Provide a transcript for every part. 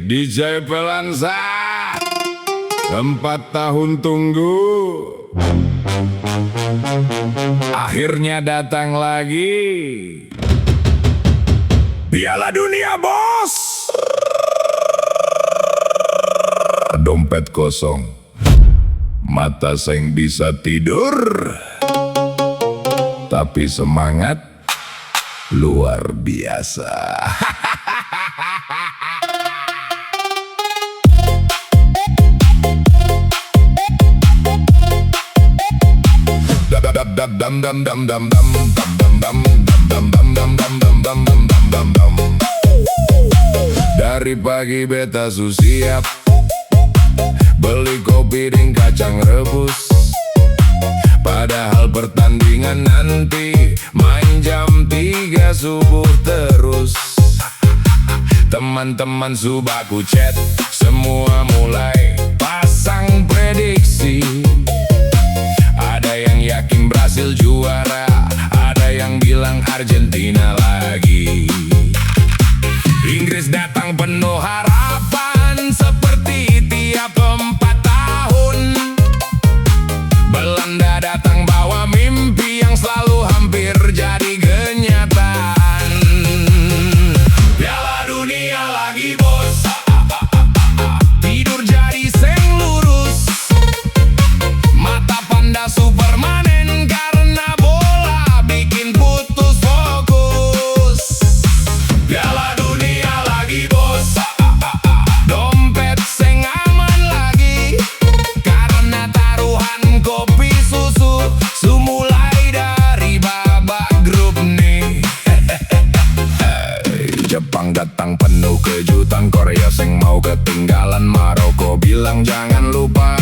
DJ Pelanza, 4 tahun tunggu, akhirnya datang lagi. Piala Dunia, bos. Dompet kosong, mata seng bisa tidur, tapi semangat luar biasa. Dari pagi beta siap beli kopi dan kacang rebus, padahal pertandingan nanti main jam 3 subuh terus. Teman-teman subaku chat, semua mulai pasang prediksi. Ada yang yakin Brasil juara, ada yang bilang Argentina lagi. Inggris datang penuh harapan seperti tiap 4 tahun. Belanda datang bawa mimpi yang selalu hampir jadi kenyataan. Piala Dunia lagi, bos. Tidur jadi seng lurus, mata panda Supermanen karena bola bikin putus fokus. Piala Dunia lagi, bos. Dompet seng aman lagi karena taruhan kopi susu mulai dari babak grup nih. Jepang datang penuh kejutan, Korea seng mau ketinggalan, Maroko bilang jangan lupa.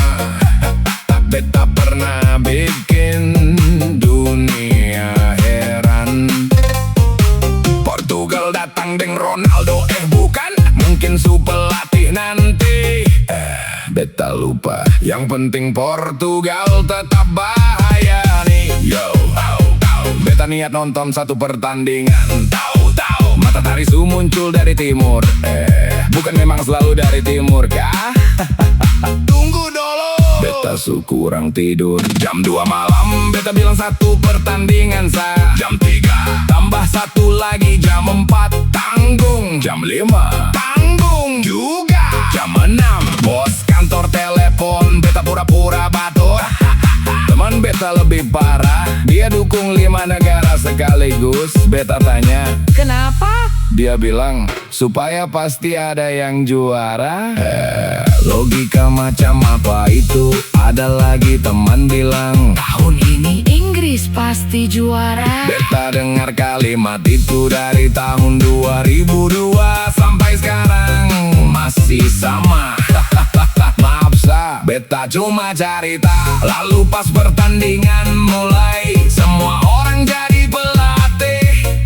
Beta pernah bikin dunia heran. Portugal datang deng Ronaldo, bukan, mungkin su pelatih nanti. Beta lupa, yang penting Portugal tetap bahaya nih. Yo, beta niat nonton satu pertandingan. Tahu, matahari su muncul dari timur. Bukan memang selalu dari timur kah? Tunggu dulu, beta su kurang tidur. Jam 2 malam beta bilang satu pertandingan sah. Jam 3 tambah satu lagi, jam 4 tanggung. Jam 5 tanggung juga. Jam 6 bos kantor telepon, beta pura-pura batuk. Teman beta lebih parah, dia dukung 5 negara sekaligus. Beta tanya, kenapa? Dia bilang, supaya pasti ada yang juara. Logika macam apa itu? Ada lagi teman bilang, Tahun ini Inggris pasti juara. beta dengar kalimat itu dari tahun 2002 sampai sekarang masih sama. Maaf sa, beta cuma cerita. Lalu pas pertandingan mulai, semua orang jadi pelatih,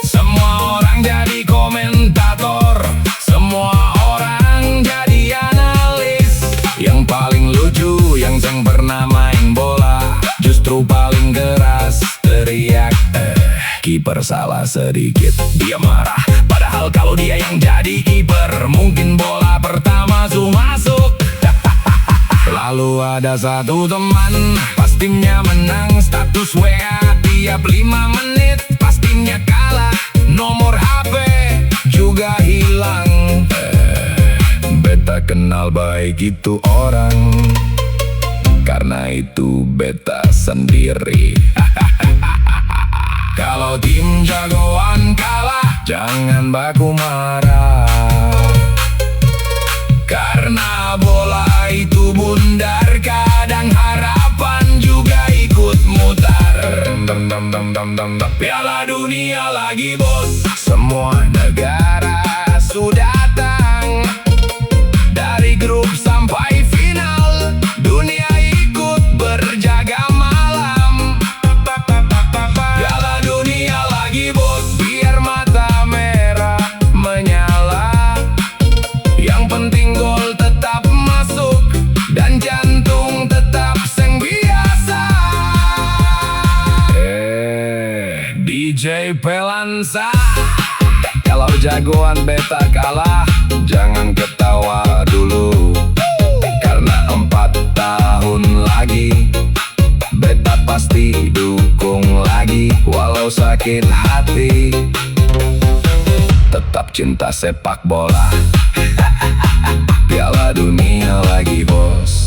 semua orang jadi komentator, semua orang jadi analis. Yang paling lucu yang seng pernah main bola, justru paling keras teriak. Kiper salah sedikit, dia marah, padahal kalau dia yang jadi kiper, mungkin bola pertama su masuk. Lalu ada satu teman, pas timnya menang, status WA tiap 5 menit. Pas timnya kalah, nomor HP juga hilang. Beta kenal baik itu orang, karena itu beta sendiri. Kalau tim jagoan kalah, jangan baku marah, karena bola itu bundar, kadang harapan juga ikut mutar. Piala Dunia lagi, bos. Semua negara sudah datang, dari grup sampai final, dunia ikut berjaga malam. Piala Dunia lagi, bos. Biar mata merah menyala, yang penting gol tetap masuk dan jantung tetap seng biasa. DJ Pelanza. Kalau jagoan beta kalah, jangan ketawa dulu. Karena 4 tahun lagi beta pasti dukung lagi. Walau sakit hati, tetap cinta sepak bola. Piala dunia lagi bos.